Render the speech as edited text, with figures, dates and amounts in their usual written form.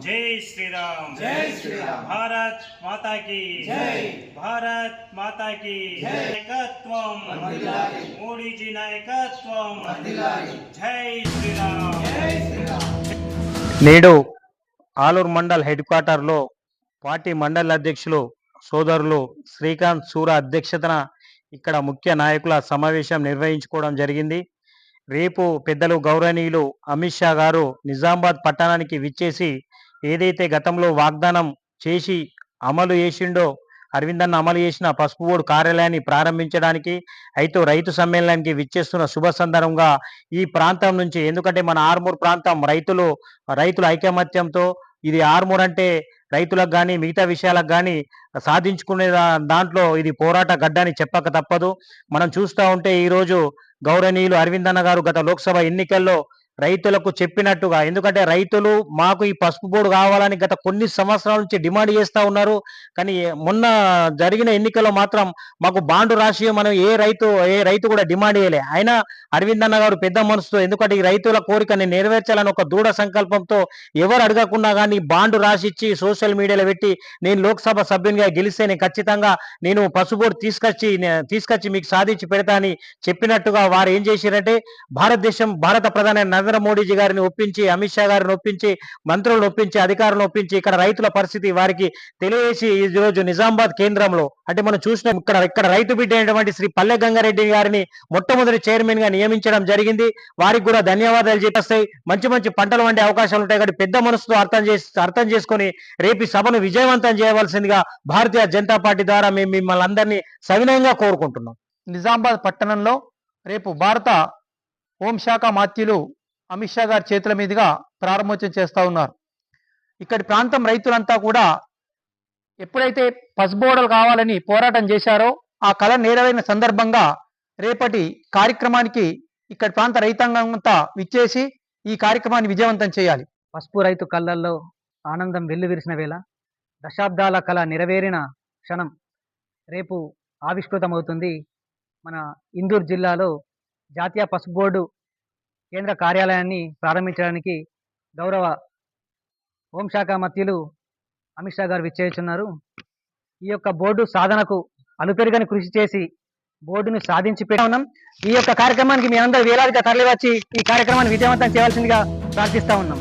జై శ్రీరామ్ జై శ్రీరామ్ భారత్ మాతా కీ జై భారత్ మాతా కీ నాయకత్వం వర్ధిల్లాలి మోడీజీ నాయకత్వం వర్ధిల్లాలి జై శ్రీరామ్ జై శ్రీరామ్ నేడు ఆలూరు మండల్ హెడ్ క్వార్టర్లో పార్టీ మండల అధ్యక్షులు సోదరులు శ్రీకాంత్ సూర అధ్యక్షతన ఇక్కడ ముఖ్య నాయకుల సమావేశం నిర్వహించుకోవడం జరిగింది. రేపు పెద్దలు గౌరవనీయులు అమిత్ షా గారు నిజామాబాద్ పట్టణానికి విచ్చేసి ఏదైతే గతంలో వాగ్దానం చేసి అమలు చేసిండో అరవిందన్న అమలు చేసిన పసుపు బోర్డు కార్యాలయాన్ని ప్రారంభించడానికి రైతు సమ్మేళనానికి విచ్చేస్తున్న శుభ సందర్భంగా ఈ ప్రాంతం నుంచి, ఎందుకంటే మన ఆర్మూర్ ప్రాంతం రైతుల ఐకమత్యంతో, ఇది ఆర్మూర్ అంటే రైతులకు కానీ మిగతా విషయాలకు కానీ సాధించుకునే దాంట్లో ఇది పోరాట గడ్డని చెప్పక తప్పదు. మనం చూస్తూ ఉంటే ఈరోజు గౌరవనీయులు అరవిందన్న గారు గత లోక్సభ ఎన్నికల్లో రైతులకు చెప్పినట్టుగా, ఎందుకంటే రైతులు మాకు ఈ పసుపు బోర్డు కావాలని గత కొన్ని సంవత్సరాల నుంచి డిమాండ్ చేస్తూ ఉన్నారు. కానీ మొన్న జరిగిన ఎన్నికల్లో మాత్రం మాకు బాండు రాసి మనం ఏ రైతు కూడా డిమాండ్ చేయలే. అయినా అరవిందన్న గారు పెద్ద మనసుతో, ఎందుకంటే ఈ రైతుల కోరికని నెరవేర్చాలని ఒక దృఢ సంకల్పంతో ఎవరు అడగకుండా కానీ బాండు రాసిచ్చి సోషల్ మీడియాలో పెట్టి, నేను లోక్సభ సభ్యునిగా గెలిస్తే నేను ఖచ్చితంగా నేను పసుపు బోర్డు తీసుకొచ్చి మీకు సాధించి పెడతా అని చెప్పినట్టుగా వారు ఏం చేశారంటే, భారత ప్రధాని నరేంద్ర మోడీజీ గారిని ఒప్పించి, అమిత్ షా గారిని ఒప్పించి, మంత్రులను ఒప్పించి, అధికారులను ఒప్పించి ఇక్కడ రైతుల పరిస్థితి వారికి తెలియజేసి ఈ రోజు నిజామాబాద్ కేంద్రంలో, అంటే మనం చూసిన ఇక్కడ రైతు బిడ్డ అయినటువంటి శ్రీ పల్లె గంగారెడ్డి గారిని మొట్టమొదటి చైర్మన్ గా నియమించడం జరిగింది. వారికి కూడా ధన్యవాదాలు చెప్పేస్తాయి. మంచి మంచి పంటలు వండే అవకాశాలు ఉంటాయి కాబట్టి పెద్ద మనసుతో అర్థం చేసుకొని రేపు ఈ సభను విజయవంతం చేయవలసిందిగా భారతీయ జనతా పార్టీ ద్వారా మేము మిమ్మల్ని అందరినీ సవినయంగా కోరుకుంటున్నాం. నిజామాబాద్ పట్టణంలో రేపు భారత హోంశాఖ మాత్యులు అమిత్ షా గారి చేతుల మీదుగా ప్రారంభోత్సవం చేస్తూ ఉన్నారు. ఇక్కడి ప్రాంతం రైతులంతా కూడా ఎప్పుడైతే పసుబోడలు కావాలని పోరాటం చేశారో ఆ కళ నెరవేరిన సందర్భంగా రేపటి కార్యక్రమానికి ఇక్కడి ప్రాంత రైతాంగం అంతా విచ్చేసి ఈ కార్యక్రమాన్ని విజయవంతం చేయాలి. పసుపు రైతు కళ్ళల్లో ఆనందం వెల్లువిరిసిన వేళ, దశాబ్దాల కళ నెరవేరిన క్షణం రేపు ఆవిష్కృతమవుతుంది. మన ఇందూరు జిల్లాలో జాతీయ పసుపు బోర్డు కేంద్ర కార్యాలయాన్ని ప్రారంభించడానికి గౌరవ హోంశాఖ మంత్రులు అమిత్ షా గారు విచ్చేస్తున్నారు. ఈ యొక్క బోర్డు సాధనకు అలుపెరుగని కృషి చేసి బోర్డును సాధించి ఉన్నాం. ఈ యొక్క కార్యక్రమానికి మీ అందరూ వేలాదిగా తరలివచ్చి ఈ కార్యక్రమాన్ని విజయవంతం చేయవలసిందిగా ప్రార్థిస్తా ఉన్నాం.